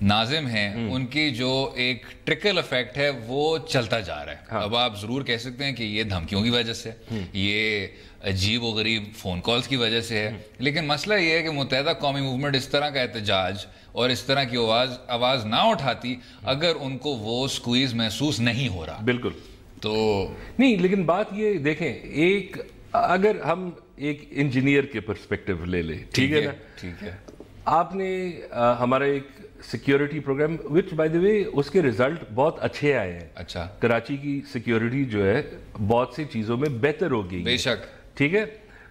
ناظم ہیں ان کی جو ایک ٹرکل افیکٹ ہے وہ چلتا جا رہا ہے. اب آپ ضرور کہہ سکتے ہیں کہ یہ دھمکیوں کی وجہ سے, یہ عجیب و غریب فون کالز کی وجہ سے ہے, لیکن مسئلہ یہ ہے کہ متحدہ قومی موومنٹ اس طرح کا احتجاج اور اس طرح کی آواز نہ اٹھاتی اگر ان کو وہ سکویز محسوس نہیں ہو رہا. بالکل تو نہیں, لیکن بات یہ دیکھیں, ایک اگر ہم ایک انجینئر کے پرسپیکٹیو لے لیں, ٹھیک ہے نا, ٹھیک ہے, آپ نے ہمارا ایک سیکیورٹی پروگرام وچ بائی دی وے اس کے رزلٹ بہت اچھے آئے ہیں. اچھا, کراچی کی سیکیورٹی جو ہے بہت سی چیزوں میں بہتر ہو گئی. بے شک. ٹھیک ہے.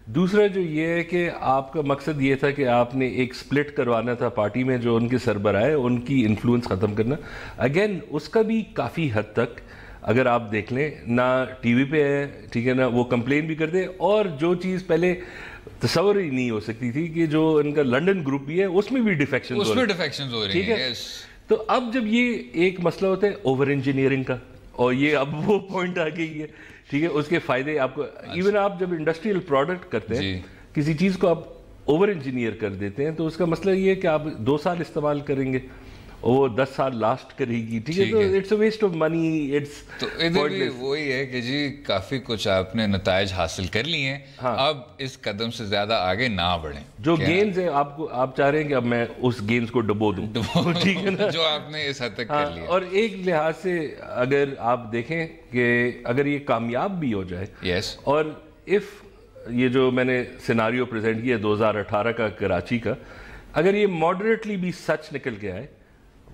دوسرا جو یہ ہے کہ آپ کا مقصد یہ تھا کہ آپ نے ایک سپلٹ کروانا تھا پارٹی میں, جو ان کے سربراہ ان کی انفلوئنس ختم کرنا. اگین اس کا بھی کافی حد تک اگر آپ دیکھ لیں, نہ ٹی وی پہ ہے, ٹھیک ہے نا, وہ کمپلین بھی کرتے, اور جو چیز پہلے تصور ہی نہیں ہو سکتی تھی کہ جو ان کا لنڈن گروپ بھی ہے اس میں بھی ڈیفیکشن ہو رہی ہیں. تو اب جب یہ ایک مسئلہ ہوتا ہے اوور انجینئرنگ کا, اور یہ اب وہ پوائنٹ آ گئی ہے, ٹھیک ہے, اس کے فائدے آپ کو, ایون آپ جب انڈسٹریل پروڈکٹ کرتے ہیں کسی چیز کو آپ اوور انجینئر کر دیتے ہیں تو اس کا مسئلہ یہ ہے کہ آپ 2 سال استعمال کریں گے, وہ 10 سال لاسٹ کرے گی, ٹھیک ہے, تو it's a waste of money. تو ادھر بھی وہی ہے کہ جی کافی کچھ آپ نے نتائج حاصل کر لیے ہیں, اب اس قدم سے زیادہ آگے نہ بڑھیں. جو گینز ہیں آپ چاہ رہے ہیں کہ اب میں اس گینز کو ڈبو دوں, ٹھیک ہے نا, جو آپ نے اس حد تک کر لیا. اور ایک لحاظ سے اگر آپ دیکھیں کہ اگر یہ کامیاب بھی ہو جائے, یس, اور یہ جو میں نے سیناریو پریزنٹ کیا 2018 کا کراچی کا, اگر یہ ماڈریٹلی بھی سچ نکل کے آئے,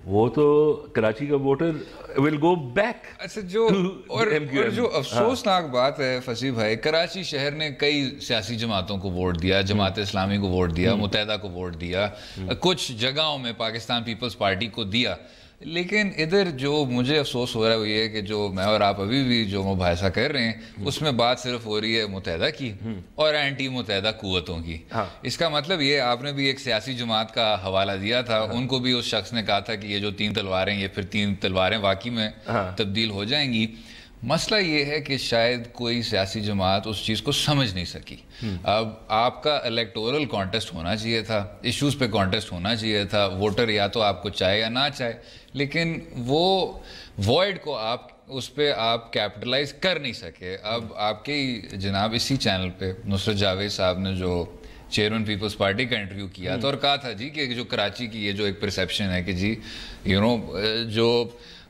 وہ تو کراچی کا ووٹر ول گو بیک. اچھا, اور جو افسوسناک بات ہے فصیح بھائی, کراچی شہر نے کئی سیاسی جماعتوں کو ووٹ دیا, جماعت اسلامی کو ووٹ دیا, متحدہ کو ووٹ دیا, کچھ جگہوں میں پاکستان پیپلز پارٹی کو دیا, لیکن ادھر جو مجھے افسوس ہو رہا ہے وہ یہ ہے کہ جو میں اور آپ ابھی بھی جو مباحثہ کر رہے ہیں اس میں بات صرف ہو رہی ہے متحدہ کی اور اینٹی متحدہ قوتوں کی. اس کا مطلب یہ, آپ نے بھی ایک سیاسی جماعت کا حوالہ دیا تھا, ان کو بھی اس شخص نے کہا تھا کہ یہ جو 3 تلواریں, یہ پھر 3 تلواریں واقعی میں تبدیل ہو جائیں گی. مسئلہ یہ ہے کہ شاید کوئی سیاسی جماعت اس چیز کو سمجھ نہیں سکی. اب آپ کا الیکٹورل کانٹیسٹ ہونا چاہیے تھا, ایشوز پہ کانٹیسٹ ہونا چاہیے تھا, ووٹر یا تو آپ کو چاہے یا نہ چاہے, لیکن وہ وائڈ کو اس پہ آپ کیپٹلائز کر نہیں سکے. اب آپ کے جناب اسی چینل پہ نصرت جاوید صاحب نے جو چیئرمین پیپلز پارٹی کا انٹرویو کیا تھا اور کہا تھا جی کہ جو کراچی کی یہ جو ایک پرسیپشن ہے کہ جی جو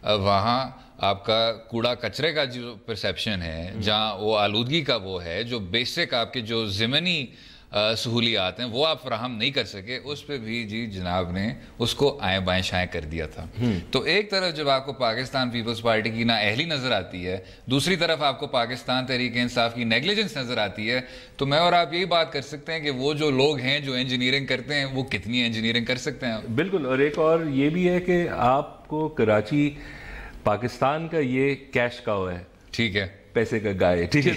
وہاں آپ کا کوڑا کچرے کا جو پرسیپشن ہے, جہاں وہ آلودگی کا وہ ہے, جو بیسک آپ کے جو ضمنی سہولیات ہیں وہ آپ فراہم نہیں کر سکے, اس پہ بھی جی جناب نے اس کو آئیں بائیں شائیں کر دیا تھا. تو ایک طرف جب آپ کو پاکستان پیپلز پارٹی کی نااہلی نظر آتی ہے, دوسری طرف آپ کو پاکستان تحریک انصاف کی نیگلیجنس نظر آتی ہے, تو میں اور آپ یہی بات کر سکتے ہیں کہ وہ جو لوگ ہیں جو انجینئرنگ کرتے ہیں وہ کتنی انجینئرنگ کر سکتے ہیں. بالکل. اور ایک اور یہ بھی ہے کہ آپ کو کراچی پاکستان کا یہ کیش کاؤ ہے, ٹھیک ہے, پیسے کا گائے, ٹھیک ہے,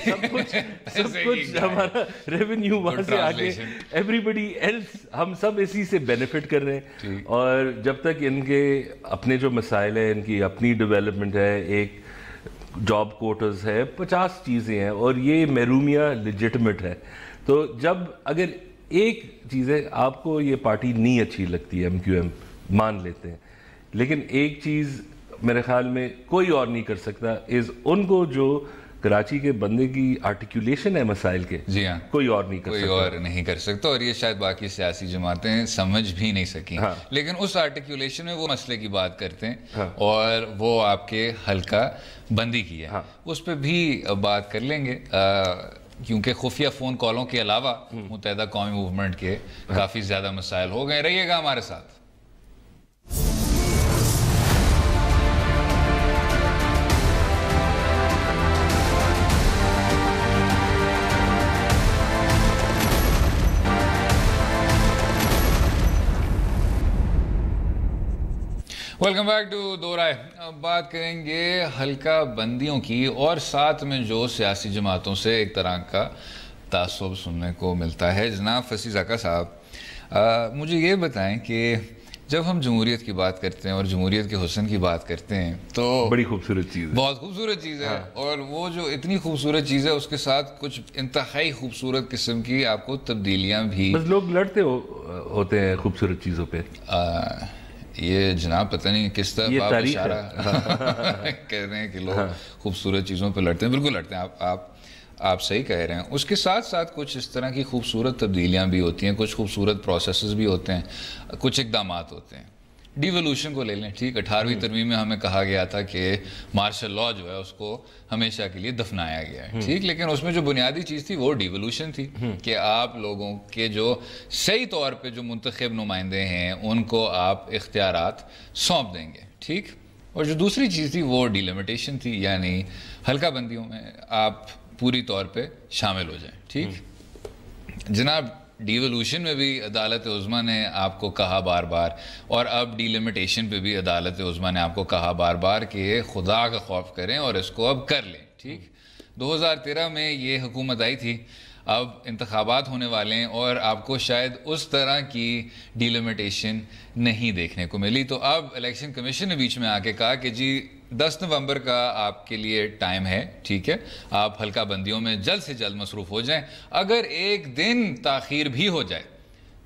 سب کچھ ہمارا ریونیو وہاں سے آگے, ایوری بڈی ایلس, ہم سب اسی سے بینیفٹ کر رہے ہیں. اور جب تک ان کے اپنے جو مسائل ہیں, ان کی اپنی ڈیولپمنٹ ہے, ایک جاب کوٹرز ہے, 50 چیزیں ہیں, اور یہ محرومیہ لیجٹمیٹ ہے. تو جب اگر ایک چیز ہے, آپ کو یہ پارٹی نہیں اچھی لگتی ہے, MQM مان لیتے ہیں, لیکن ایک چیز میرے خیال میں کوئی اور نہیں کر سکتا, ان کو جو کراچی کے بندے کی آرٹیکولیشن ہے مسائل کے, جی ہاں, کوئی اور نہیں کر سکتا, اور یہ شاید باقی سیاسی جماعتیں سمجھ بھی نہیں سکیں. لیکن اس آرٹیکولیشن میں وہ مسئلے کی بات کرتے ہیں اور وہ آپ کے حلقہ بندی کی ہے, اس پہ بھی بات کر لیں گے, کیونکہ خفیہ فون کالوں کے علاوہ متحدہ قومی موومنٹ کے کافی زیادہ مسائل ہو گئے. رہیے گا ہمارے ساتھ. ویلکم بیک ٹو دو رائے. اب بات کریں گے حلقہ بندیوں کی, اور ساتھ میں جو سیاسی جماعتوں سے ایک طرح کا تعصب سننے کو ملتا ہے. جناب فصیح زکا صاحب, مجھے یہ بتائیں کہ جب ہم جمہوریت کی بات کرتے ہیں اور جمہوریت کے حسن کی بات کرتے ہیں تو بڑی خوبصورت چیز ہے, بہت خوبصورت چیز ہے, اور وہ جو اتنی خوبصورت چیز ہے اس کے ساتھ کچھ انتہائی خوبصورت قسم کی آپ کو تبدیلیاں بھی, بس لوگ لڑتے ہوتے ہیں خوبصورت چیزوں پہ. یہ جناب پتہ نہیں کس طرح آپ اشارہ کہہ رہے ہیں کہ لوگ خوبصورت چیزوں پہ لڑتے ہیں. بالکل لڑتے ہیں, آپ صحیح کہہ رہے ہیں. اس کے ساتھ ساتھ کچھ اس طرح کی خوبصورت تبدیلیاں بھی ہوتی ہیں, کچھ خوبصورت پروسیسز بھی ہوتے ہیں, کچھ اقدامات ہوتے ہیں. ڈیولوشن کو لے لیں, ٹھیک, 18ویں ترمیم میں ہمیں کہا گیا تھا کہ مارشل لاء جو ہے اس کو ہمیشہ کے لیے دفنایا گیا ہے, ٹھیک, لیکن اس میں جو بنیادی چیز تھی وہ ڈیولوشن تھی کہ آپ لوگوں کے جو صحیح طور پہ جو منتخب نمائندے ہیں ان کو آپ اختیارات سونپ دیں گے, ٹھیک. اور جو دوسری چیز تھی وہ ڈیلیمیٹیشن تھی, یعنی حلقہ بندیوں میں آپ پوری طور پہ شامل ہو جائیں, ٹھیک. جناب ڈیولوشن میں بھی عدالت عظمیٰ نے آپ کو کہا بار بار, اور اب ڈیلیمیٹیشن پہ بھی عدالت عظمیٰ نے آپ کو کہا بار بار کہ خدا کا خوف کریں اور اس کو اب کر لیں, ٹھیک. 2013 میں یہ حکومت آئی تھی, اب انتخابات ہونے والے ہیں اور آپ کو شاید اس طرح کی ڈیلیمیٹیشن نہیں دیکھنے کو ملی. تو اب الیکشن کمیشن نے بیچ میں آ کے کہا کہ جی 10 نومبر کا آپ کے لیے ٹائم ہے, ٹھیک ہے, آپ حلقہ بندیوں میں جلد سے جلد مصروف ہو جائیں. اگر ایک دن تاخیر بھی ہو جائے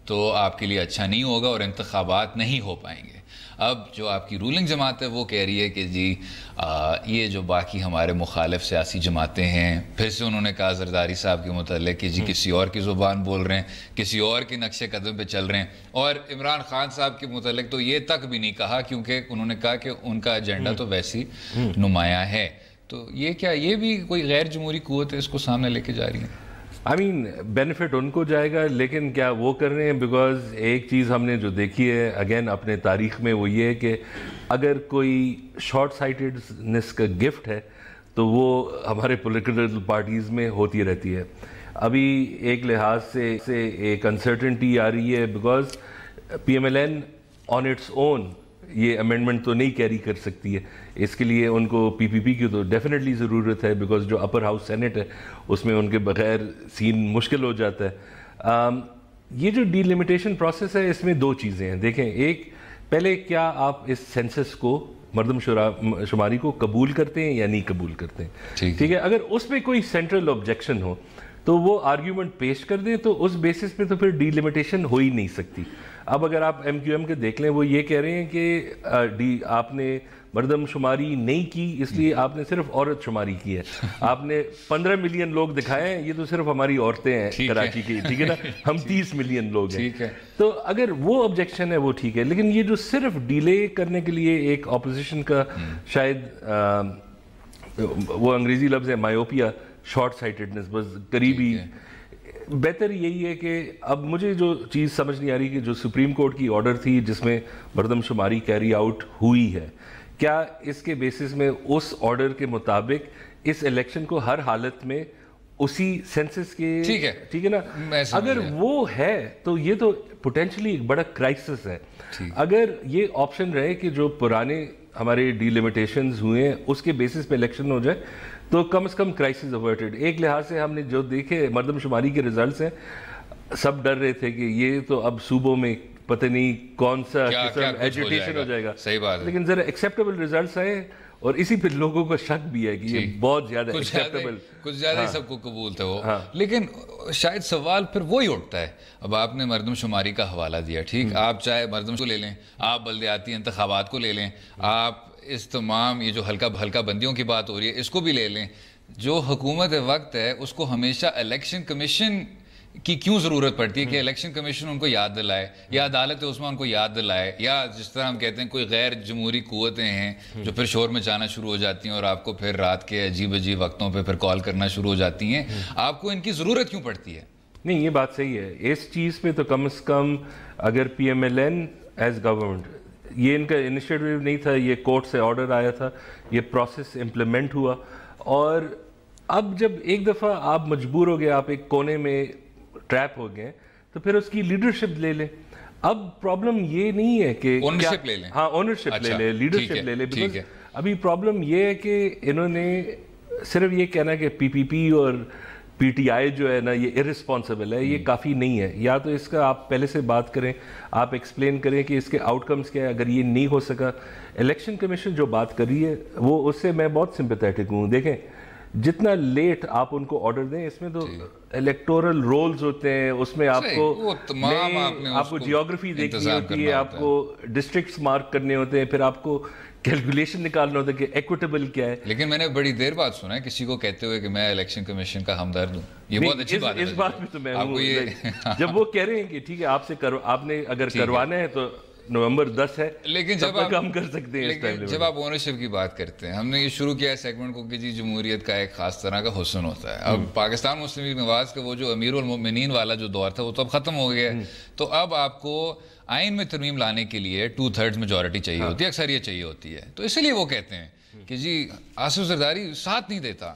تو آپ کے لیے اچھا نہیں ہوگا اور انتخابات نہیں ہو پائیں گے. اب جو آپ کی رولنگ جماعت ہے وہ کہہ رہی ہے کہ جی یہ جو باقی ہمارے مخالف سیاسی جماعتیں ہیں, پھر سے انہوں نے کہا زرداری صاحب کے متعلق کہ جی کسی اور کی زبان بول رہے ہیں, کسی اور کے نقش قدم پہ چل رہے ہیں. اور عمران خان صاحب کے متعلق تو یہ تک بھی نہیں کہا, کیونکہ انہوں نے کہا کہ ان کا ایجنڈا تو ویسی نمایاں ہے. تو یہ کیا, یہ بھی کوئی غیر جمہوری قوت ہے, اس کو سامنے لے کے جا رہی ہیں؟ بینیفٹ ان کو جائے گا, لیکن کیا وہ کر رہے ہیں؟ بیکاز ایک چیز ہم نے جو دیکھی ہے اگین اپنے تاریخ میں وہ یہ ہے کہ اگر کوئی شارٹ سائٹڈنس کا گفٹ ہے تو وہ ہمارے پولیٹیکل پارٹیز میں ہوتی رہتی ہے. ابھی ایک لحاظ سے ایک انسرٹنٹی آ رہی ہے, because P M L N on its own یہ امینڈمنٹ تو نہیں کیری کر سکتی ہے. اس کے لیے ان کو پی پی پی کی تو ڈیفینیٹلی ضرورت ہے, بیکاز جو اپر ہاؤس سینٹ ہے اس میں ان کے بغیر سین مشکل ہو جاتا ہے. یہ جو ڈی لمیٹیشن پروسیس ہے اس میں دو چیزیں ہیں. دیکھیں, ایک پہلے کیا آپ اس سینسس کو مردم شماری کو قبول کرتے ہیں یا نہیں قبول کرتے ہیں, ٹھیک ہے. اگر اس میں کوئی سینٹرل آبجیکشن ہو تو وہ آرگیومنٹ پیش کر دیں, تو اس بیسس پہ تو پھر ڈی لمیٹیشن ہو ہی نہیں سکتی. اب اگر آپ ایم کیو ایم کے دیکھ لیں, وہ یہ کہہ رہے ہیں کہ آپ نے مردم شماری نہیں کی, اس لیے آپ نے صرف عورت شماری کی ہے. آپ نے 15 ملین لوگ دکھائے ہیں, یہ تو صرف ہماری عورتیں ہیں کراچی کی, ٹھیک ہے نا, ہم 30 ملین لوگ ہیں. تو اگر وہ آبجیکشن ہے وہ ٹھیک ہے, لیکن یہ جو صرف ڈیلے کرنے کے لیے ایک اپوزیشن کا شاید وہ انگریزی لفظ ہے مایوپیا, شارٹ سائٹڈنس, بس قریبی, بہتر یہی ہے کہ اب مجھے جو چیز سمجھ نہیں آ رہی کہ جو سپریم کورٹ کی آرڈر تھی جس میں مردم شماری کیری آؤٹ ہوئی ہے, کیا اس کے بیسس میں اس آرڈر کے مطابق اس الیکشن کو ہر حالت میں اسی سینسس کے, ٹھیک ہے نا, اگر وہ ہے تو یہ تو پوٹینشلی ایک بڑا کرائسس ہے. اگر یہ آپشن رہے کہ جو پرانے ہمارے ڈی لمیٹیشنز ہوئے ہیں اس کے بیسس پہ الیکشن ہو جائے تو کم از کم کرائسس اوورٹڈ. ایک لحاظ سے ہم نے جو دیکھے مردم شماری کے ریزلٹس ہیں, سب ڈر رہے تھے کہ یہ تو اب صوبوں میں پتہ نہیں کون سا قسم ایجیٹیشن ہو جائے گا, صحیح بات ہے, لیکن ذرا ایکسیپٹیبل ریزلٹس آئے, اور اسی پہ لوگوں کا شک بھی ہے کہ یہ بہت زیادہ ایکسیپٹیبل, کچھ زیادہ ہی سب کو قبول تھا وہ. لیکن شاید سوال پھر وہی اٹھتا ہے, اب آپ نے مردم شماری کا حوالہ دیا, ٹھیک, آپ چاہے مردم کو لے لیں, آپ بلدیاتی انتخابات کو لے لیں, آپ اس تمام یہ جو حلقہ بندیوں کی بات ہو رہی ہے اس کو بھی لے لیں. جو حکومت وقت ہے اس کو ہمیشہ الیکشن کمیشن کی کیوں ضرورت پڑتی ہے کہ الیکشن کمیشن ان کو یاد دلائے, یا عدالت عظمیٰ ان کو یاد دلائے, یا جس طرح ہم کہتے ہیں کوئی غیر جمہوری قوتیں ہیں جو پھر شور میں جانا شروع ہو جاتی ہیں اور آپ کو پھر رات کے عجیب وقتوں پہ پھر کال کرنا شروع ہو جاتی ہیں, آپ کو ان کی ضرورت کیوں پڑتی ہے؟ نہیں, یہ بات صحیح ہے. اس چیز پہ تو کم از کم اگر P M L N is government, یہ ان کا انیشیٹو نہیں تھا, یہ کورٹ سے آرڈر آیا تھا, یہ پروسیس امپلیمنٹ ہوا, اور اب جب ایک دفعہ آپ مجبور ہو گئے, آپ ایک کونے میں ٹریپ ہو گئے, تو پھر اس کی لیڈرشپ لے لیں. اب پرابلم یہ نہیں ہے کہ اونرشپ لے لیں, ہاں اونرشپ لے لیں, لیڈرشپ لے لیں, بیکاز ابھی پرابلم یہ ہے کہ انہوں نے صرف یہ کہنا کہ پی پی پی اور پی ٹی آئی جو ہے نا یہ ارسپانسبل ہے, یہ کافی نہیں ہے. یا تو اس کا آپ پہلے سے بات کریں, آپ ایکسپلین کریں کہ اس کے آؤٹ کمز کیا ہے. اگر یہ نہیں ہو سکا, الیکشن کمیشن جو بات کر رہی ہے وہ اس سے میں بہت سمپیتھیٹک ہوں. دیکھیں, جتنا لیٹ آپ ان کو آرڈر دیں, اس میں تو الیکٹورل رولز ہوتے ہیں, اس میں آپ کو آپ کو جیوگرافی دیکھنی ہوتی ہے, آپ کو ڈسٹرکٹس مارک کرنے ہوتے ہیں, پھر آپ کو کیلکولیشن نکالنا ہوتا ہے کہ ایکویٹیبل کیا ہے. لیکن میں نے بڑی دیر بعد سنا ہے کسی کو کہتے ہوئے کہ میں الیکشن کمیشن کا ہمدرد ہوں. یہ بہت اچھی بات ہے. اس بات میں تو میں ہوں, جب وہ کہہ رہے ہیں کہ ٹھیک ہے آپ سے آپ نے اگر کروانا ہے تو نومبر 10 ہے, لیکن جب تک ہم کر سکتے ہیں. لیکن جب آپ اونرشپ کی بات کرتے ہیں, ہم نے یہ شروع کیا ہے سیگمنٹ کو کہ جی جمہوریت کا ایک خاص طرح کا حسن ہوتا ہے. اب پاکستان مسلم لیگ نواز کا وہ جو امیر المومنین والا جو دور تھا وہ تو اب ختم ہو گیا ہے. تو اب آپ کو آئین میں ترمیم لانے کے لیے 2/3 میجورٹی چاہیے ہوتی ہے, اکثریت چاہیے ہوتی ہے. تو اسی لیے وہ کہتے ہیں کہ جی آصف زرداری ساتھ نہیں دیتا,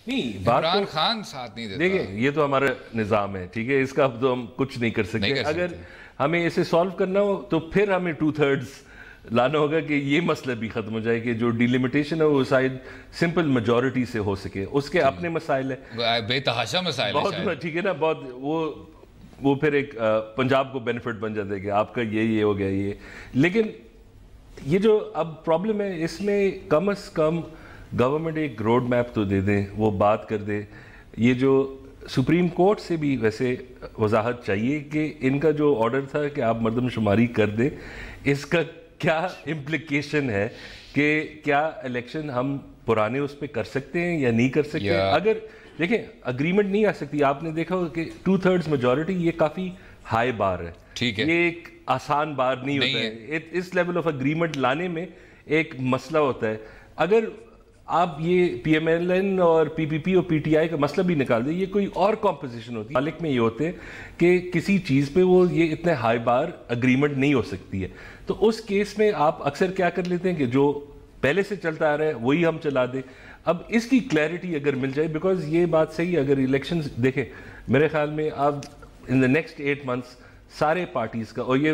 عمران خان ساتھ نہیں دیتا. دیکھیں یہ تو ہمارا نظام ہے, ٹھیک ہے, اس کا اب تو ہم کچھ نہیں کر سکتے. اگر ہمیں اسے سالو کرنا ہو تو پھر ہمیں 2/3 لانا ہوگا کہ یہ مسئلہ بھی ختم ہو جائے کہ جو ڈیلیمیٹیشن ہے وہ شاید سمپل میجورٹی سے ہو سکے. اس کے اپنے مسائل ہیں, بے تحاشا مسائل ہیں بہت, ٹھیک ہے نا, بہت وہ پھر ایک پنجاب کو بینیفٹ بن جاتا ہے کہ آپ کا یہ ہو گیا یہ. لیکن یہ جو اب پرابلم ہے اس میں کم از کم گورنمنٹ ایک روڈ میپ تو دے دیں, وہ بات کر دے. یہ جو سپریم کورٹ سے بھی ویسے وضاحت چاہیے کہ ان کا جو آرڈر تھا کہ آپ مردم شماری کر دیں, اس کا کیا امپلیکیشن ہے, کہ کیا الیکشن ہم پرانے اس پہ کر سکتے ہیں یا نہیں کر سکتے. اگر دیکھیں اگریمنٹ نہیں آ سکتی, آپ نے دیکھا ہو کہ 2/3 میجورٹی یہ کافی ہائی بار ہے, ٹھیک ہے, یہ ایک آسان بار نہیں ہوتا ہے. اس لیول آف اگریمنٹ لانے میں ایک مسئلہ ہوتا ہے. اگر آپ یہ پی ایم ایل این اور پی پی پی اور پی ٹی آئی کا مسئلہ بھی نکال دیں, یہ کوئی اور کمپوزیشن ہوتی ہے. مالک میں یہ ہوتے ہیں کہ کسی چیز پہ وہ یہ اتنے ہائی بار اگریمنٹ نہیں ہو سکتی ہے. تو اس کیس میں آپ اکثر کیا کر لیتے ہیں کہ جو پہلے سے چلتا آ رہا ہے وہی ہم چلا دیں. اب اس کی کلیئرٹی اگر مل جائے, بیکاز یہ بات صحیح ہے, اگر الیکشنز دیکھیں میرے خیال میں اب ان دا نیکسٹ 8 months سارے پارٹیز کا, اور یہ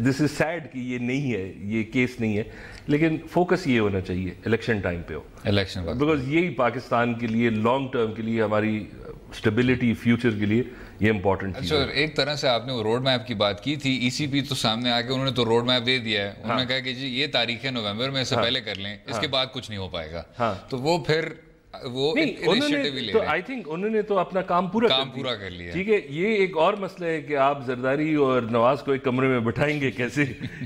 دس از سیڈ کہ یہ نہیں ہے, یہ کیس نہیں ہے, لیکن فوکس یہ ہونا چاہیے الیکشن ٹائم پہ ہو, الیکشن, بیکاز یہی پاکستان کے لیے لانگ ٹرم کے لیے, ہماری اسٹیبلٹی فیوچر کے لیے یہ امپورٹنٹ چیز ہے. اچھا, ایک طرح سے آپ نے وہ روڈ میپ کی بات کی تھی, ای سی پی تو سامنے آ کے انہوں نے تو روڈ میپ دے دیا ہے. انہوں نے کہا کہ جی یہ تاریخ ہے نومبر میں, اس سے پہلے کر لیں, اس کے بعد کچھ نہیں ہو پائے گا. تو وہ پھر وہ انیشیٹیو لے تو آئی تھنک انہوں نے تو اپنا کام پورا کر لیا. ٹھیک ہے, یہ ایک اور مسئلہ ہے کہ آپ زرداری اور نواز کو ایک کمرے میں بٹھائیں گے کیسے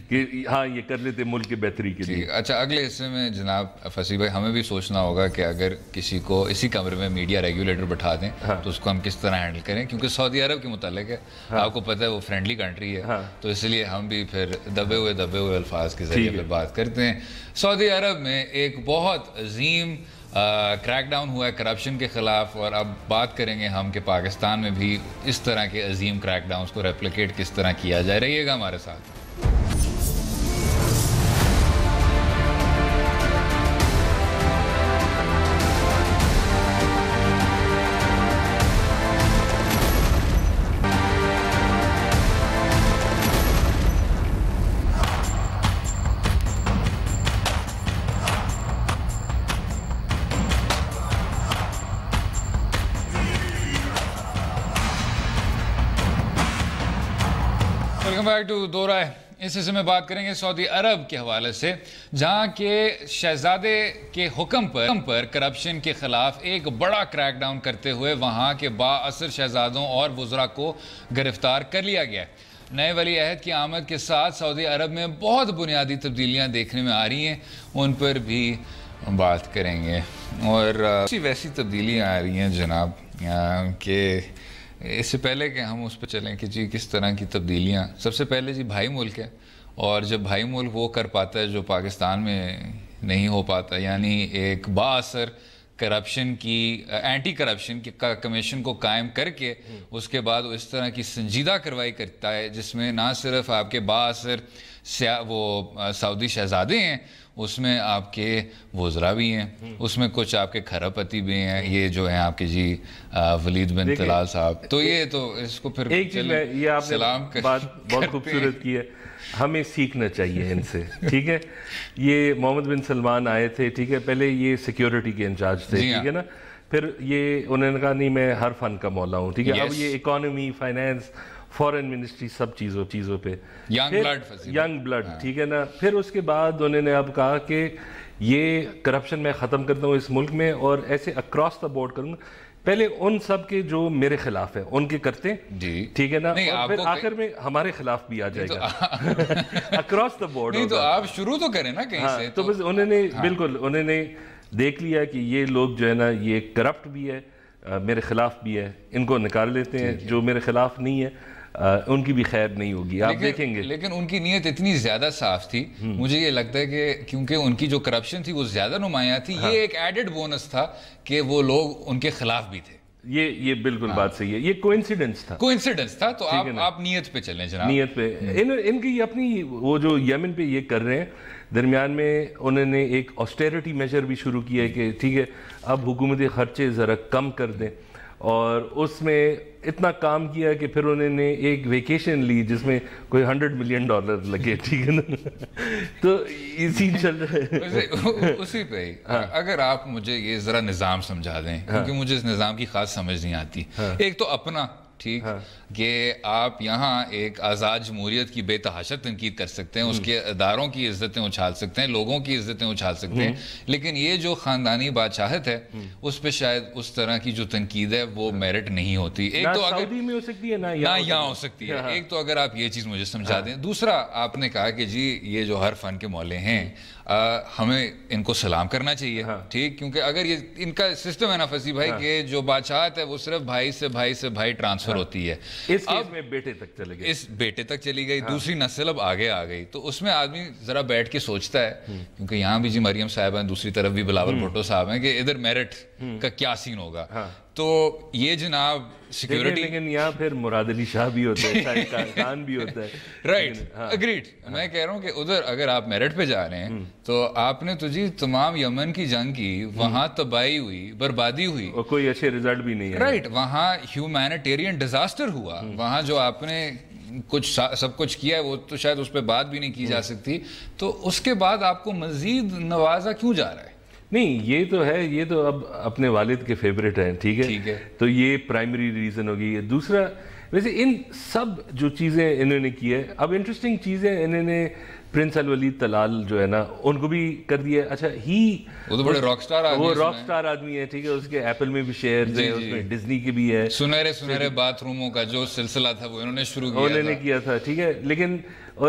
کہ ہاں یہ کر لیتے ملک کے بہتری کے لیے. اچھا, اگلے حصے میں جناب فصیح بھائی ہمیں بھی سوچنا ہوگا کہ اگر کسی کو اسی کمرے میں میڈیا ریگولیٹر بٹھا دیں تو اس کو ہم کس طرح ہینڈل کریں, کیونکہ سعودی عرب کے متعلق ہے, آپ کو پتہ ہے وہ فرینڈلی کنٹری ہے, تو اس لیے ہم بھی پھر دبے ہوئے الفاظ کے ذریعے پھر بات کرتے ہیں. سعودی عرب میں ایک بہت عظیم کریک ڈاؤن ہوا ہے کرپشن کے خلاف, اور اب بات کریں گے ہم کہ پاکستان میں بھی اس طرح کے عظیم کریک ڈاؤنز کو ریپلیکیٹ کس طرح کیا جائے. رہیے گا ہمارے ساتھ. ویلکم بیک ٹو دو رائے. اس حصے میں بات کریں گے سعودی عرب کے حوالے سے, جہاں کے شہزادے کے حکم پر کرپشن کے خلاف ایک بڑا کریک ڈاؤن کرتے ہوئے وہاں کے بااثر شہزادوں اور وزراء کو گرفتار کر لیا گیا ہے. نئے ولی عہد کی آمد کے ساتھ سعودی عرب میں بہت بنیادی تبدیلیاں دیکھنے میں آ رہی ہیں, ان پر بھی بات کریں گے. اور ویسی تبدیلیاں آ رہی ہیں جناب کہ اس سے پہلے کہ ہم اس پہ چلیں کہ جی کس طرح کی تبدیلیاں, سب سے پہلے جی بھائی ملک ہے, اور جب بھائی ملک وہ کر پاتا ہے جو پاکستان میں نہیں ہو پاتا, یعنی ایک بااثر کرپشن کی اینٹی کرپشن کی کمیشن کو قائم کر کے اس کے بعد وہ اس طرح کی سنجیدہ کارروائی کرتا ہے جس میں نہ صرف آپ کے بااثر وہ سعودی شہزادے ہیں, اس میں آپ کے وزراء بھی ہیں, اس میں کچھ آپ کے کھرا پتی بھی ہیں, یہ جو ہیں آپ کے جی ولید بن طلال صاحب. تو یہ تو اس کو پھر ایک چیز میں یہ آپ نے بات بہت خوبصورت کی ہے, ہمیں سیکھنا چاہیے ان سے. ٹھیک ہے, یہ محمد بن سلمان آئے تھے, ٹھیک ہے, پہلے یہ سیکیورٹی کے انچارج تھے, ٹھیک ہے نا, پھر یہ انہوں نے کہا نہیں میں ہر فن کا مولا ہوں, ٹھیک ہے, اب یہ اکانومی, فائنینس, فورن منسٹری, سب چیزوں پہ ینگ بلڈ, ٹھیک ہے نا. پھر اس کے بعد انہوں نے اب کہا کہ یہ کرپشن میں ختم کرتا ہوں اس ملک میں, اور ایسے اکراس دا بورڈ کروں گا. پہلے ان سب کے جو میرے خلاف ہیں ان کے کرتے ہیں, ٹھیک ہے نا, اور پھر آخر میں ہمارے خلاف بھی آ جائے گا اکراس دا بورڈ. نہیں تو آپ شروع تو کریں نا کہیں سے. تو بس انہوں نے بالکل انہوں نے دیکھ لیا کہ یہ لوگ جو ہے نا یہ کرپٹ بھی ہے, میرے خلاف بھی ہے, ان کو نکال لیتے ہیں. جو میرے خلاف نہیں ہے ان کی بھی خیر نہیں ہوگی, آپ دیکھیں گے. لیکن ان کی نیت اتنی زیادہ صاف تھی, مجھے یہ لگتا ہے کہ کیونکہ ان کی جو کرپشن تھی وہ زیادہ نمایاں تھی, یہ ایک ایڈڈ بونس تھا کہ وہ لوگ ان کے خلاف بھی تھے. یہ بالکل بات صحیح ہے, یہ کوئنسیڈنس تھا. تو آپ نیت پہ چلیں جناب. نیت پہ ان کی اپنی وہ جو یمن پہ یہ کر رہے ہیں, درمیان میں انہوں نے ایک آسٹیرٹی میجر بھی شروع کیا ہے کہ ٹھیک ہے اب حکومتی خرچے ذرا کم کر دیں, اور اس میں اتنا کام کیا کہ پھر انہوں نے ایک ویکیشن لی جس میں کوئی $100 ملین لگے, ٹھیک ہے نا. تو اسی چل رہا ہے اسی پہ ہی. اگر آپ مجھے یہ ذرا نظام سمجھا دیں, کیونکہ مجھے اس نظام کی خاص سمجھ نہیں آتی. ایک تو اپنا ٹھیک کہ آپ یہاں ایک آزاد جمہوریت کی بے تحاشا تنقید کر سکتے ہیں, اس کے اداروں کی عزتیں اچھال سکتے ہیں, لوگوں کی عزتیں اچھال سکتے ہیں, لیکن یہ جو خاندانی بادشاہت ہے اس پہ شاید اس طرح کی جو تنقید ہے وہ میرٹ نہیں ہوتی. ایک تو سعودی میں ہو سکتی ہے نہ یہاں ہو سکتی ہے. ایک تو اگر آپ یہ چیز مجھے سمجھا دیں. دوسرا آپ نے کہا کہ جی یہ جو ہر فن کے مولے ہیں ہمیں ان کو سلام کرنا چاہیے, ٹھیک, کیونکہ اگر یہ ان کا سسٹم ہے نا فصیح بھائی کہ جو بادشاہت ہے وہ صرف بھائی سے بھائی ٹرانسفر ہوتی ہے. اس کیس میں بیٹے تک چلے گئے, اس بیٹے تک چلی گئی, دوسری نسل اب آگے آ گئی, تو اس میں آدمی ذرا بیٹھ کے سوچتا ہے, کیونکہ یہاں بھی جی مریم صاحب ہیں, دوسری طرف بھی بلاول بھٹو صاحب ہیں, کہ ادھر میرٹ کا کیا سین ہوگا. تو یہ جناب سیکیورٹی, لیکن یہاں پھر مراد علی شاہ بھی ہوتا ہے, خان بھی ہوتا ہے, رائٹ, اگریڈ. میں کہہ رہا ہوں کہ ادھر اگر آپ میرٹ پہ جا رہے ہیں تو آپ نے تو جی تمام یمن کی جنگ کی, وہاں تباہی ہوئی, بربادی ہوئی, اور کوئی اچھے رزلٹ بھی نہیں ہے, رائٹ, وہاں ہیومینیٹیرین ڈیزاسٹر ہوا, وہاں جو آپ نے سب کچھ کیا ہے وہ تو شاید اس پہ بات بھی نہیں کی جا سکتی. تو اس کے بعد آپ کو مزید نوازا کیوں جا رہا ہے؟ نہیں یہ تو ہے, یہ تو اب اپنے والد کے فیوریٹ ہیں, ٹھیک ہے, تو یہ پرائمری ریزن ہوگی. دوسرا ویسے ان سب جو چیزیں انہوں نے کی ہے, اب انٹرسٹنگ چیزیں انہوں نے پرنس الولید طلال جو ہے نا ان کو بھی کر دیا. اچھا وہ تو بڑے راک سٹار آدمی ہے, ٹھیک ہے, اس کے ایپل میں بھی شیئرز ہیں, اس میں ڈزنی کے بھی ہے, سنہرے باتھ روموں کا جو سلسلہ تھا وہ انہوں نے شروع کیا تھا, ٹھیک ہے, لیکن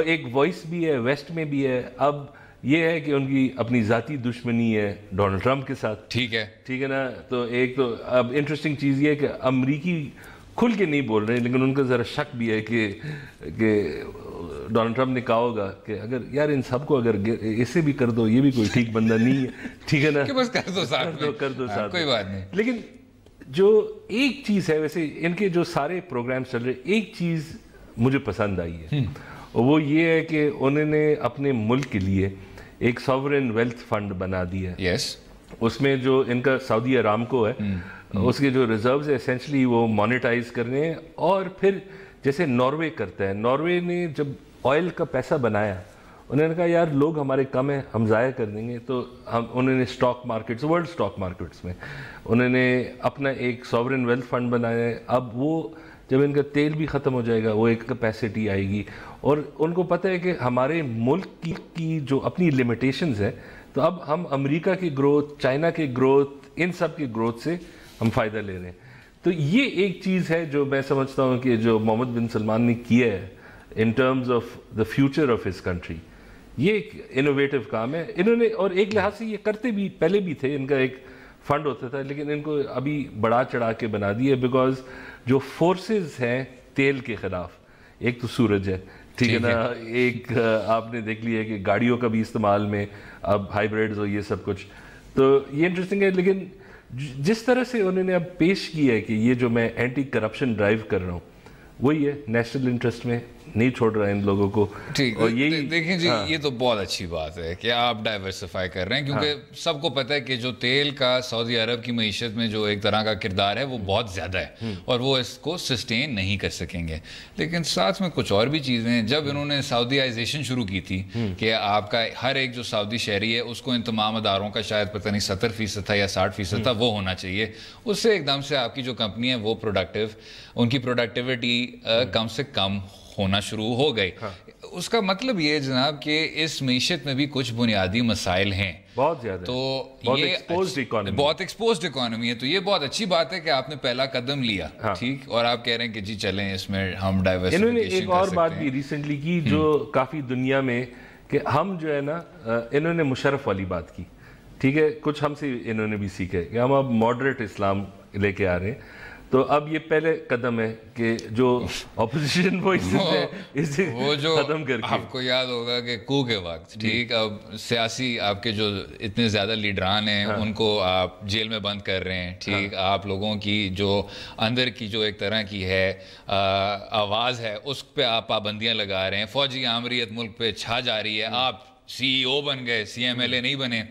ایک وائس بھی ہے, ویسٹ میں بھی ہے. اب یہ ہے کہ ان کی اپنی ذاتی دشمنی ہے ڈونلڈ ٹرمپ کے ساتھ, ٹھیک ہے نا. تو ایک تو اب انٹرسٹنگ چیز یہ ہے کہ امریکی کھل کے نہیں بول رہے ہیں, لیکن ان کا ذرا شک بھی ہے کہ ڈونلڈ ٹرمپ نے کہا ہوگا کہ اگر یار ان سب کو اگر اسے بھی کر دو, یہ بھی کوئی ٹھیک بندہ نہیں ہے, ٹھیک ہے نا, بس کر دو ساتھ, کوئی بات نہیں. لیکن جو ایک چیز ہے, ویسے ان کے جو سارے پروگرامز چل رہے, ایک چیز مجھے پسند آئی ہے, وہ یہ ہے کہ انہوں نے اپنے ملک کے لیے ایک ساورن ویلتھ فنڈ بنا دیا ہے. اس میں جو ان کا سعودی ارامکو ہے, اس کے جو ریزروز ہے اسینشلی وہ مانیٹائز کرنے ہیں, اور پھر جیسے ناروے کرتا ہے, ناروے نے جب آئل کا پیسہ بنایا انہوں نے کہا یار لوگ ہمارے کم ہیں, ہم ضائع کر دیں گے, تو انہوں نے stock markets, world stock markets میں انہوں نے اپنا ایک ساورن ویلتھ فنڈ بنایا ہے. اب وہ جب ان کا تیل بھی ختم ہو جائے گا وہ ایک کیپیسٹی آئے گی, اور ان کو پتہ ہے کہ ہمارے ملک کی جو اپنی لمیٹیشنز ہیں, تو اب ہم امریکہ کی گروتھ, چائنا کی گروتھ, ان سب کی گروتھ سے ہم فائدہ لے رہے ہیں. تو یہ ایک چیز ہے جو میں سمجھتا ہوں کہ جو محمد بن سلمان نے کیا ہے in terms of the future of his country, یہ ایک انوویٹو کام ہے انہوں نے. اور ایک لحاظ سے یہ کرتے بھی پہلے بھی تھے, ان کا ایک فنڈ ہوتا تھا, لیکن ان کو ابھی بڑھا چڑھا کے بنا دیا, بیکاز جو فورسز ہیں تیل کے خلاف, ایک تو سورج ہے, ٹھیک ہے نا, ایک آپ نے دیکھ لیا کہ گاڑیوں کا بھی استعمال میں اب ہائیبریڈز ہو, یہ سب کچھ, تو یہ انٹرسٹنگ ہے. لیکن جس طرح سے انہوں نے اب پیش کیا ہے کہ یہ جو میں اینٹی کرپشن ڈرائیو کر رہا ہوں, وہی ہے نیشنل انٹرسٹ میں نہیں چھوڑ رہا ہے ان لوگوں کو. اور یہی دیکھیں جی, یہ تو بہت اچھی بات ہے کہ آپ ڈائیورسفائی کر رہے ہیں, کیونکہ سب کو پتہ ہے کہ جو تیل کا سعودی عرب کی معیشت میں جو ایک طرح کا کردار ہے وہ بہت زیادہ ہے, اور وہ اس کو سسٹین نہیں کر سکیں گے. لیکن ساتھ میں کچھ اور بھی چیزیں ہیں. جب انہوں نے سعودیائزیشن شروع کی تھی کہ آپ کا ہر ایک جو سعودی شہری ہے اس کو ان تمام اداروں کا شاید پتہ نہیں 70% تھا یا 60% تھا وہ ہونا چاہیے, اس سے ایک دم سے آپ کی جو کمپنی ہے وہ پروڈکٹیو, ان کی پروڈکٹیوٹی کم سے کم ہونا شروع ہو گئی. اس کا مطلب یہ جناب کہ اس معیشت میں بھی کچھ بنیادی مسائل ہیں, بہت زیادہ, تو یہ بہت ایکسپوزڈ اکانومی ہے. تو یہ بہت اچھی بات ہے کہ آپ نے پہلا قدم لیا, ٹھیک, اور آپ کہہ رہے ہیں کہ جی چلیں اس میں ہم ڈائیورسفیکیشن. انہوں نے ایک اور بات بھی ریسنٹلی کی جو کافی دنیا میں, کہ ہم جو ہے نا, انہوں نے مشرف والی بات کی, ٹھیک ہے, کچھ ہم سے انہوں نے بھی سیکھے کہ ہم اب ماڈریٹ اسلام لے کے آ رہے ہیں. تو اب یہ پہلے قدم ہے کہ جو اپوزیشن وائسز ہیں اسے ختم کر کے. آپ کو یاد ہوگا کہ کو کے وقت, ٹھیک, اب سیاسی آپ کے جو اتنے زیادہ لیڈران ہیں ان کو آپ جیل میں بند کر رہے ہیں, ٹھیک, آپ لوگوں کی جو اندر کی جو ایک طرح کی ہے آواز ہے اس پہ آپ پابندیاں لگا رہے ہیں, فوجی آمریت ملک پہ چھا جا رہی ہے, آپ سی ای او بن گئے, سی ایم ایل اے نہیں بنے.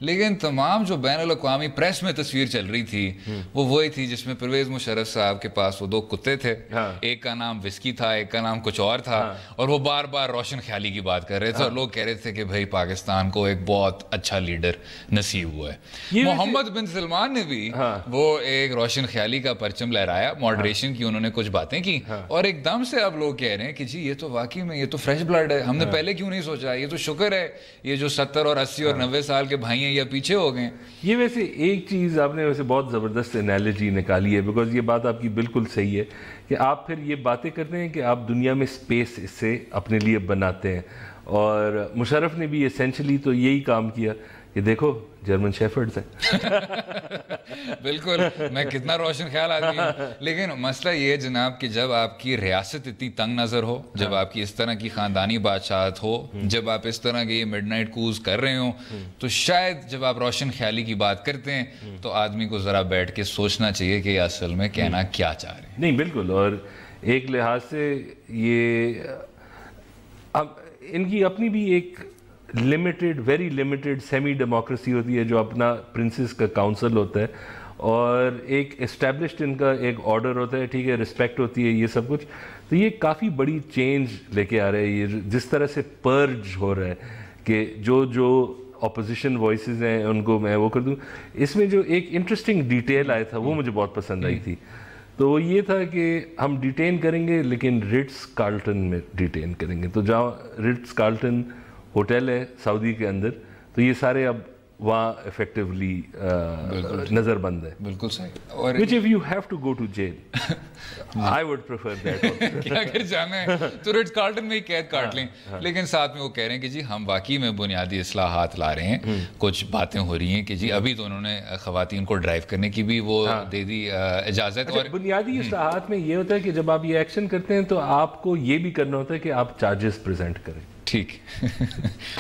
لیکن تمام جو بین الاقوامی پریس میں تصویر چل رہی تھی وہ وہی تھی جس میں پرویز مشرف صاحب کے پاس وہ 2 کتے تھے, ایک کا نام وسکی تھا, ایک کا نام کچھ اور تھا, اور وہ بار بار روشن خیالی کی بات کر رہے تھے, اور لوگ کہہ رہے تھے کہ بھائی پاکستان کو ایک بہت اچھا لیڈر نصیب ہوا ہے. محمد بن سلمان نے بھی وہ ایک روشن خیالی کا پرچم لہرایا, ماڈریشن کی انہوں نے کچھ باتیں کی, اور ایک دم سے اب لوگ کہہ رہے ہیں کہ جی یہ تو واقعی میں یہ تو فریش بلڈ ہے, ہم نے پہلے کیوں نہیں سوچا, یہ تو شکر ہے یہ جو 70 اور 80 اور 90 سال کے بھائی ہیں یا پیچھے ہو گئے. یہ ویسے ایک چیز آپ نے ویسے بہت زبردست انالوجی نکالی ہے, بیکاز یہ بات آپ کی بالکل صحیح ہے کہ آپ پھر یہ باتیں کرتے ہیں کہ آپ دنیا میں سپیس اس سے اپنے لیے بناتے ہیں, اور مشرف نے بھی ایسینشلی تو یہی کام کیا کہ دیکھو جرمن شیفرڈز ہیں. بالکل, میں کتنا روشن خیال آدمی ہوں, لیکن مسئلہ یہ جناب کہ جب آپ کی ریاست اتنی تنگ نظر ہو, جب آپ کی اس طرح کی خاندانی بادشاہت ہو, جب آپ اس طرح کے یہ مڈ نائٹ کوز کر رہے ہوں, تو شاید جب آپ روشن خیالی کی بات کرتے ہیں تو آدمی کو ذرا بیٹھ کے سوچنا چاہیے کہ یہ اصل میں کہنا کیا چاہ رہے ہیں. نہیں بالکل, اور ایک لحاظ سے یہ ان کی اپنی بھی ایک limited, very limited semi democracy ہوتی ہے جو اپنا پرنسز کا کاؤنسل ہوتا ہے, اور ایک اسٹیبلشڈ ان کا ایک آرڈر ہوتا ہے, ٹھیک ہے, رسپیکٹ ہوتی ہے, یہ سب کچھ. تو یہ کافی بڑی چینج لے کے آ رہا ہے, یہ جس طرح سے پرج ہو رہا ہے کہ جو اپوزیشن وائسز ہیں ان کو میں وہ کر دوں. اس میں جو ایک انٹرسٹنگ ڈیٹیل آیا تھا وہ مجھے بہت پسند آئی تھی, تو وہ یہ تھا کہ ہم ڈیٹین کریں گے لیکن رٹس کارلٹن میں ڈیٹین کریں گے. تو جہاں رٹس کارلٹن ہوٹل ہے سعودی کے اندر, تو یہ سارے اب وہاں ایفیکٹولی نظر بند ہے. بالکل صحیح. اور which if you have to go to jail, I would prefer that also. کہ اگر جانا ہے تو رٹس کارلٹن میں ہی قید کاٹ لیں, لیکن ساتھ میں وہ کہہ رہے ہیں کہ جی ہم واقعی میں بنیادی اصلاحات لا رہے ہیں, کچھ باتیں ہو رہی ہیں کہ جی ابھی تو انہوں نے خواتین کو ڈرائیو کرنے کی بھی وہ دے دی اجازت. اور بنیادی اصلاحات میں یہ ہوتا ہے کہ جب آپ یہ ایکشن کرتے ہیں تو آپ کو یہ بھی کرنا ہوتا ہے کہ آپ چارجز پریزنٹ کریں, ٹھیک.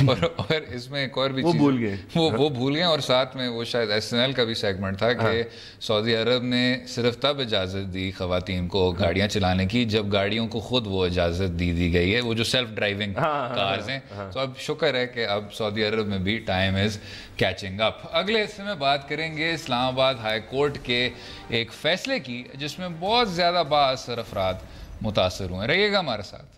اور اس میں ایک اور بھی چیز بھول گئے, وہ بھول گئے, اور ساتھ میں وہ شاید ایس این ایل کا بھی سیگمنٹ تھا کہ سعودی عرب نے صرف تب اجازت دی خواتین کو گاڑیاں چلانے کی جب گاڑیوں کو خود وہ اجازت دی گئی ہے, وہ جو سیلف ڈرائیونگ کارز ہیں. تو اب شکر ہے کہ اب سعودی عرب میں بھی ٹائم از کیچنگ اپ. اگلے حصے میں بات کریں گے اسلام آباد ہائی کورٹ کے ایک فیصلے کی جس میں بہت زیادہ بااثر افراد متاثر ہوئے. رہیے گا ہمارے ساتھ.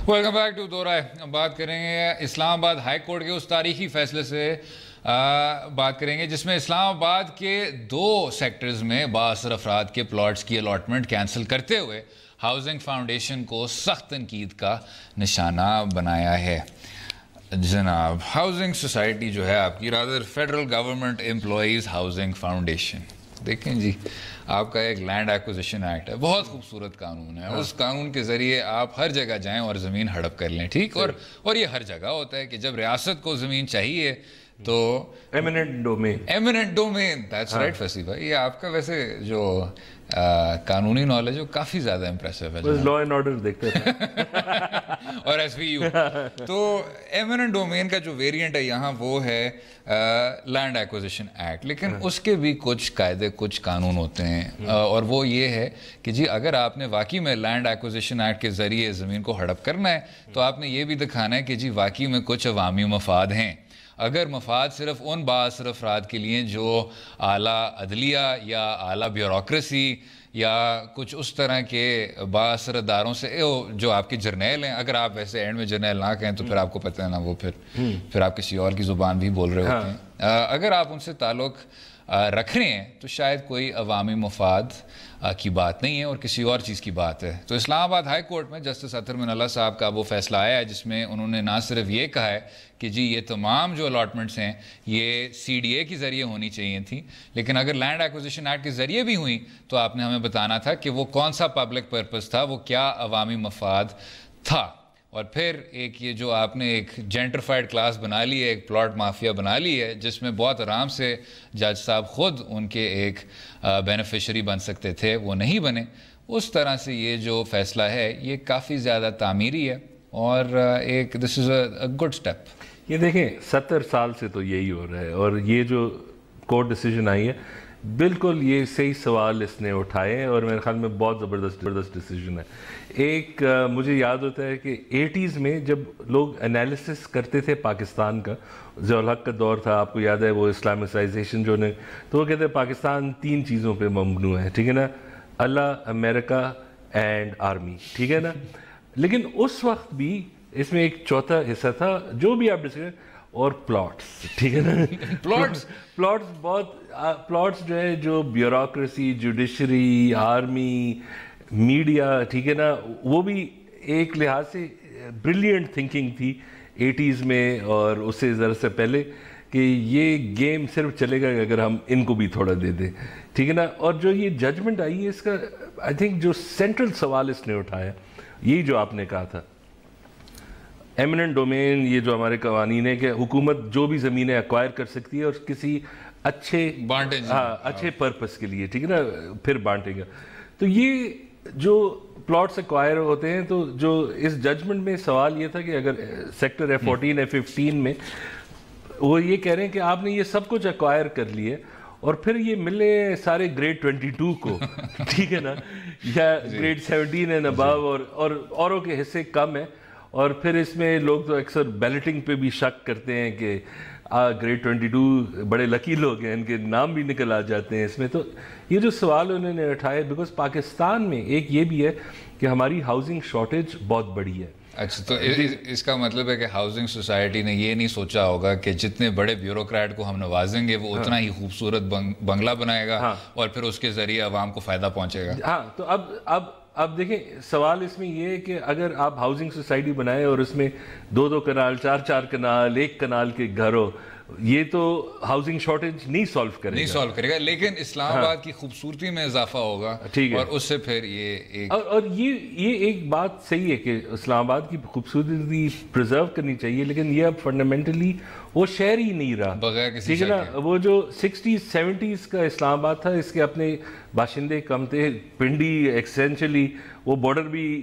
ویلکم بیک ٹو دو رائے. بات کریں گے اسلام آباد ہائی کورٹ کے اس تاریخی فیصلے سے بات کریں گے جس میں اسلام آباد کے 2 سیکٹرز میں بااثر افراد کے پلاٹس کی الاٹمنٹ کینسل کرتے ہوئے ہاؤسنگ فاؤنڈیشن کو سخت تنقید کا نشانہ بنایا ہے. جناب, ہاؤسنگ سوسائٹی جو ہے آپ کی, rather federal government employees housing foundation, دیکھیں جی آپ کا ایک لینڈ ایکوزیشن ایکٹ ہے, بہت خوبصورت قانون ہے. اس قانون کے ذریعے آپ ہر جگہ جائیں اور زمین ہڑپ کر لیں, ٹھیک, اور یہ ہر جگہ ہوتا ہے کہ جب ریاست کو زمین چاہیے تو ایمیننٹ ڈومین, دیٹس رائٹ فصیح بھائی. یہ آپ کا ویسے جو قانونی نالج ہے کافی زیادہ امپریسو ہے. لا اینڈ آرڈر دیکھتے تھے اور ایس وی یو. تو ایمیننٹ ڈومین کا جو ویریئنٹ ہے یہاں وہ ہے لینڈ ایکوزیشن ایکٹ, لیکن اس کے بھی کچھ قاعدے کچھ قانون ہوتے ہیں, اور وہ یہ ہے کہ جی اگر آپ نے واقعی میں لینڈ ایکوزیشن ایکٹ کے ذریعے زمین کو ہڑپ کرنا ہے تو آپ نے یہ بھی دکھانا ہے کہ جی واقعی میں کچھ عوامی مفاد ہیں. اگر مفاد صرف ان بااثر افراد کے لیے جو اعلیٰ عدلیہ یا اعلیٰ بیوروکریسی یا کچھ اس طرح کے بااثر اداروں سے جو آپ کے جرنیل ہیں، اگر آپ ویسے اینڈ میں جرنیل نہ کہیں تو پھر آپ کو پتہ ہے نا، وہ پھر آپ کسی اور کی زبان بھی بول رہے ہوتے ہیں، اگر آپ ان سے تعلق رکھ رہے ہیں تو شاید کوئی عوامی مفاد کی بات نہیں ہے اور کسی اور چیز کی بات ہے۔ تو اسلام آباد ہائی کورٹ میں جسٹس اطہر من اللہ صاحب کا وہ فیصلہ آیا ہے جس میں انہوں نے نہ صرف یہ کہا ہے کہ جی یہ تمام جو الاٹمنٹس ہیں یہ CDA کے ذریعے ہونی چاہیے تھیں، لیکن اگر لینڈ ایکوزیشن ایکٹ کے ذریعے بھی ہوئیں تو آپ نے ہمیں بتانا تھا کہ وہ کون سا پبلک پرپس تھا، وہ کیا عوامی مفاد تھا۔ اور پھر ایک یہ جو آپ نے ایک جینٹرفائڈ کلاس بنا لی ہے، ایک پلاٹ مافیا بنا لی ہے جس میں بہت آرام سے جج صاحب خود ان کے ایک بینیفیشری بن سکتے تھے، وہ نہیں بنے، اس طرح سے یہ جو فیصلہ ہے یہ کافی زیادہ تعمیری ہے اور ایک دس از اے گڈ سٹیپ۔ یہ دیکھیں 70 سال سے تو یہی ہو رہا ہے، اور یہ جو کورٹ ڈیسیجن آئی ہے بالکل یہ صحیح سوال اس نے اٹھائے ہیں، اور میرے خیال میں بہت زبردست ڈیسیجن ہے۔ ایک مجھے یاد ہوتا ہے کہ 80s میں جب لوگ انالیسس کرتے تھے پاکستان کا، ضیاء الحق کا دور تھا، آپ کو یاد ہے وہ اسلامسائزیشن جو نے، تو وہ کہتے ہیں پاکستان 3 چیزوں پہ ممنوع ہے، ٹھیک ہے نا، اللہ، امریکہ اینڈ آرمی، ٹھیک ہے نا۔ لیکن اس وقت بھی اس میں ایک چوتھا حصہ تھا جو بھی آپ ڈسکس، اور پلاٹس، ٹھیک ہے نا، پلاٹس جو ہے، جو بیوروکریسی، جوڈیشری، آرمی، میڈیا، ٹھیک ہے نا، وہ بھی ایک لحاظ سے بریلینٹ تھنکنگ تھی 80s میں اور اس سے ذرا سے پہلے، کہ یہ گیم صرف چلے گا اگر ہم ان کو بھی تھوڑا دے دیں، ٹھیک ہے نا۔ اور جو یہ ججمنٹ آئی ہے اس کا آئی تھنک جو سینٹرل سوال اس نے اٹھایا، یہی جو آپ نے کہا تھا ایمننٹ ڈومین، یہ جو ہمارے قوانین ہے کہ حکومت جو بھی زمینیں ایکوائر کر سکتی ہے اور کسی اچھے پرپس کے لیے، ٹھیک ہے نا، پھر بانٹے گا۔ تو یہ جو پلاٹس ایکوائر ہوتے ہیں، تو جو اس ججمنٹ میں سوال یہ تھا کہ اگر سیکٹر F14 F15 میں وہ یہ کہہ رہے ہیں کہ آپ نے یہ سب کچھ ایکوائر کر لیے اور پھر یہ ملے سارے گریڈ 22 کو، ٹھیک ہے نا، یا گریڈ 17 اینڈ ابو، اور اوروں کے حصے کم ہیں، اور پھر اس میں لوگ تو اکثر بیلٹنگ پہ بھی شک کرتے ہیں کہ گریڈ 22 بڑے لکی لوگ ہیں، ان کے نام بھی نکل آ جاتے ہیں اس میں۔ تو یہ جو سوال انہوں نے اٹھائے، بیکاز پاکستان میں ایک یہ بھی ہے کہ ہماری ہاؤسنگ شارٹیج بہت بڑی ہے۔ اچھا، تو اس کا مطلب ہے کہ ہاؤسنگ سوسائٹی نے یہ نہیں سوچا ہوگا کہ جتنے بڑے بیوروکریٹ کو ہم نوازیں گے وہ اتنا ہی خوبصورت بنگلہ بنائے گا اور پھر اس کے ذریعے عوام کو فائدہ پہنچے گا۔ ہاں، تو اب دیکھیں سوال اس میں یہ ہے کہ اگر آپ ہاؤسنگ سوسائٹی بنائیں اور اس میں 2 کنال، 4 کنال، 1 کنال کے گھر ہو، یہ تو ہاؤسنگ شارٹیج نہیں سالو کرے گا، لیکن اسلام آباد کی خوبصورتی میں اضافہ ہوگا، اور اس سے پھر یہ اور یہ ایک بات صحیح ہے کہ اسلام آباد کی خوبصورتی پرزرو کرنی چاہیے، لیکن یہ اب فنڈامنٹلی وہ شہر ہی نہیں رہا بغیر کسی، ٹھیک ہے نا۔ وہ جو 60s 70s کا اسلام آباد تھا، اس کے اپنے باشندے کم تھے، پنڈی ایکسینشلی وہ بارڈر بھی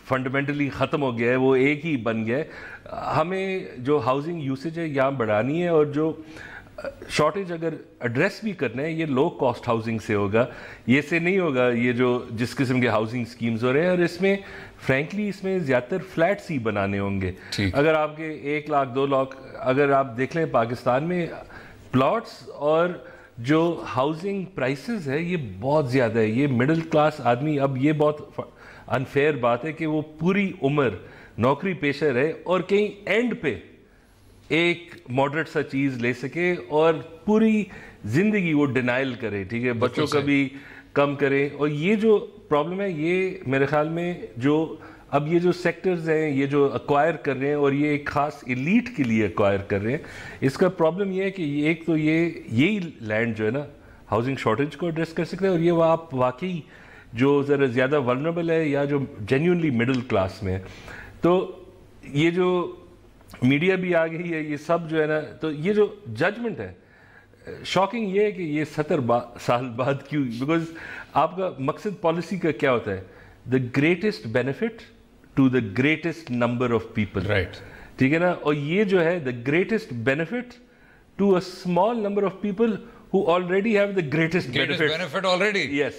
فنڈامنٹلی ختم ہو گیا ہے، وہ ایک ہی بن گیا ہے۔ ہمیں جو ہاؤسنگ یوسیج ہے یہاں بڑھانی ہے، اور جو شارٹیج اگر ایڈریس بھی کرنا ہے یہ لو کاسٹ ہاؤسنگ سے ہوگا، یہ سے نہیں ہوگا یہ جو جس قسم کے ہاؤسنگ سکیمز ہو رہے ہیں، اور اس میں فرینکلی اس میں زیادہ تر فلیٹس ہی بنانے ہوں گے۔ اگر آپ کے 1 لاکھ 2 لاکھ اگر آپ دیکھ لیں پاکستان میں پلاٹس اور جو ہاؤسنگ پرائسز ہے یہ بہت زیادہ ہے۔ یہ مڈل کلاس آدمی، اب یہ بہت انفیئر بات ہے کہ وہ پوری عمر نوکری پیشہ رہے اور کہیں اینڈ پہ ایک ماڈریٹ سا چیز لے سکے اور پوری زندگی وہ ڈینائل کرے، ٹھیک ہے، بچوں کا بھی کم کرے۔ اور یہ جو پرابلم ہے یہ میرے خیال میں جو اب یہ جو سیکٹرز ہیں یہ جو ایکوائر کر رہے ہیں، اور یہ ایک خاص ایلیٹ کے لیے ایکوائر کر رہے ہیں، اس کا پرابلم یہ ہے کہ ایک تو یہی لینڈ جو ہے نا ہاؤسنگ شارٹیج کو ایڈریس کر سکتے ہیں، اور یہ وہ آپ واقعی جو ذرا زیادہ ولنریبل ہے یا جو جینیونلی مڈل کلاس میں ہے۔ تو یہ جو میڈیا بھی آ گئی ہے، یہ سب جو ہے نا، تو یہ جو ججمنٹ ہے شاکنگ یہ ہے کہ یہ 70 سال بعد کیوں، بیکاز آپ کا مقصد پالیسی کا کیا ہوتا ہے، the greatest benefit to the greatest number of people, right, ٹھیک ہے نا، اور یہ جو ہے the greatest benefit to a small number of people who already have the greatest benefit already. Yes.